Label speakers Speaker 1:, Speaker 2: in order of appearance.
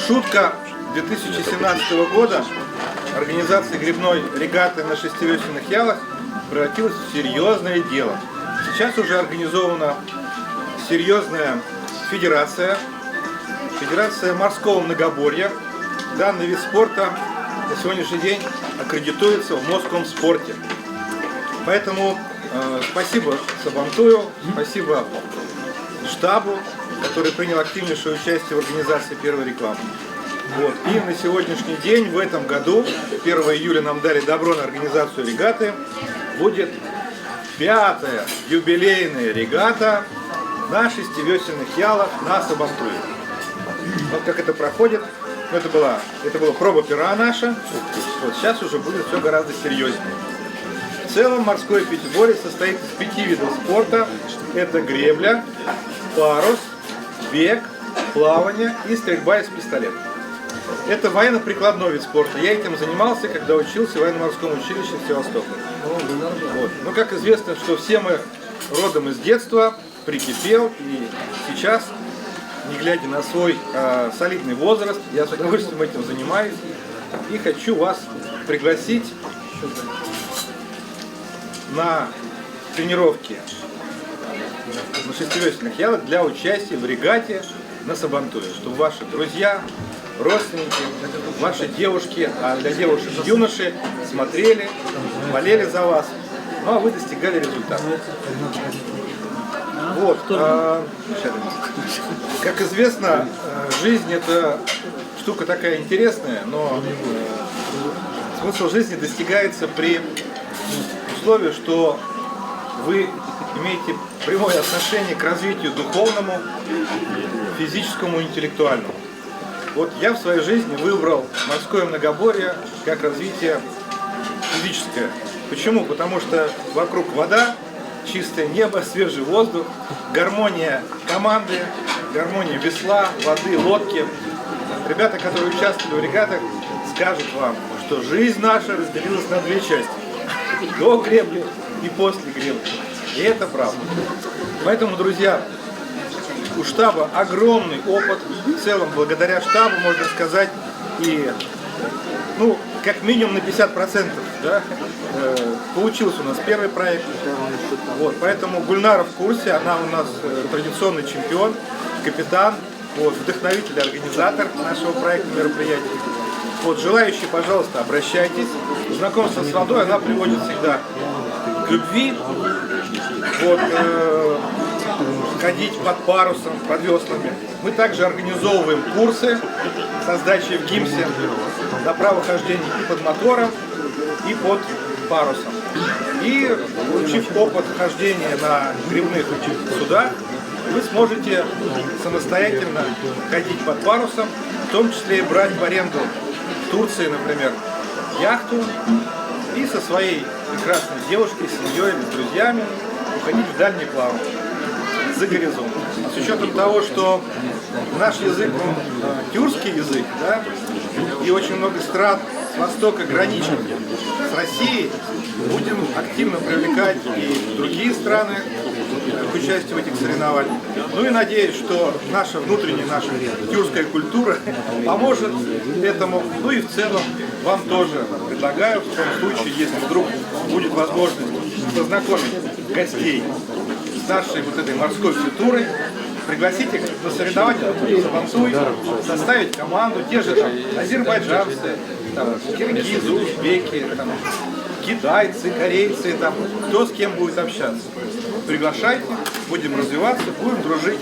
Speaker 1: Шутка 2017 года организации гребной регаты на шестивесельных ялах превратилась в серьезное дело. Сейчас уже организована серьезная федерация морского многоборья. Данный вид спорта на сегодняшний день аккредитуется в Москомспорте. Поэтому спасибо Сабантую, спасибо штабу, который принял активнейшее участие в организации первой рекламы. Вот. И на сегодняшний день, в этом году, 1 июля нам дали добро на организацию регаты, будет 5-я юбилейная регата на шестивесельных ялах на Сабантуе. Вот как это проходит. Это была проба пера наша. Вот сейчас уже будет все гораздо серьезнее. В целом морское пятиборье состоит из 5 видов спорта. Это гребля, парус, бег, плавание и стрельба из пистолета. Это военно-прикладной вид спорта. Я этим занимался, когда учился в военно-морском училище в Севастополе. Вот. Но как известно, что все мы родом из детства, прикипел, и сейчас, не глядя на свой солидный возраст, я с удовольствием этим занимаюсь и хочу вас пригласить на тренировки на шестивесельных ялах для участия в регате на Сабантуе, чтобы ваши друзья, родственники, ваши девушки, а для девушек юноши смотрели, болели за вас, ну а вы достигали результата. Вот. Как известно, жизнь это штука такая интересная, но смысл жизни достигается при условии, что вы имеете прямое отношение к развитию духовному, физическому, интеллектуальному. Вот я в своей жизни выбрал морское многоборье как развитие физическое. Почему? Потому что вокруг вода, чистое небо, свежий воздух, гармония команды, гармония весла, воды, лодки. Ребята, которые участвовали в регатах, скажут вам, что жизнь наша разделилась на 2 части. До гребли и после гребли. И это правда. Поэтому, друзья, у штаба огромный опыт. В целом, благодаря штабу, можно сказать, и, ну, как минимум на 50%, да, получился у нас первый проект. Вот, поэтому Гульнара в курсе, она у нас традиционный чемпион, капитан, вот, вдохновитель, организатор нашего проекта мероприятия. Вот, желающие, пожалуйста, обращайтесь. Знакомство с водой, она приводит всегда к любви. Вот, ходить под парусом, под веслами. Мы также организовываем курсы со сдачей в ГИМСе на право хождения и под мотором, и под парусом. И, получив опыт хождения на гребных судах, вы сможете самостоятельно ходить под парусом, в том числе и брать в аренду в Турции, например, яхту, и со своей прекрасной девушкой, семьей или с друзьями уходить в дальние плавания за горизонт. С учетом того, что наш язык, он тюркский язык, да, и очень много стран с востока граничат с Россией, будем активно привлекать и другие страны к участию в этих соревнованиях. Ну и надеюсь, что наша внутренняя, наша тюркская культура поможет этому. Ну и в целом вам тоже предлагаю, в том случае, если вдруг будет возможность познакомить гостей с нашей вот этой морской культурой, пригласить их на соревнования на Сабантуй, составить команду, те же там азербайджанцы, там, киргизы, узбеки, там, китайцы, корейцы, там, кто с кем будет общаться. Приглашайте, будем развиваться, будем дружить.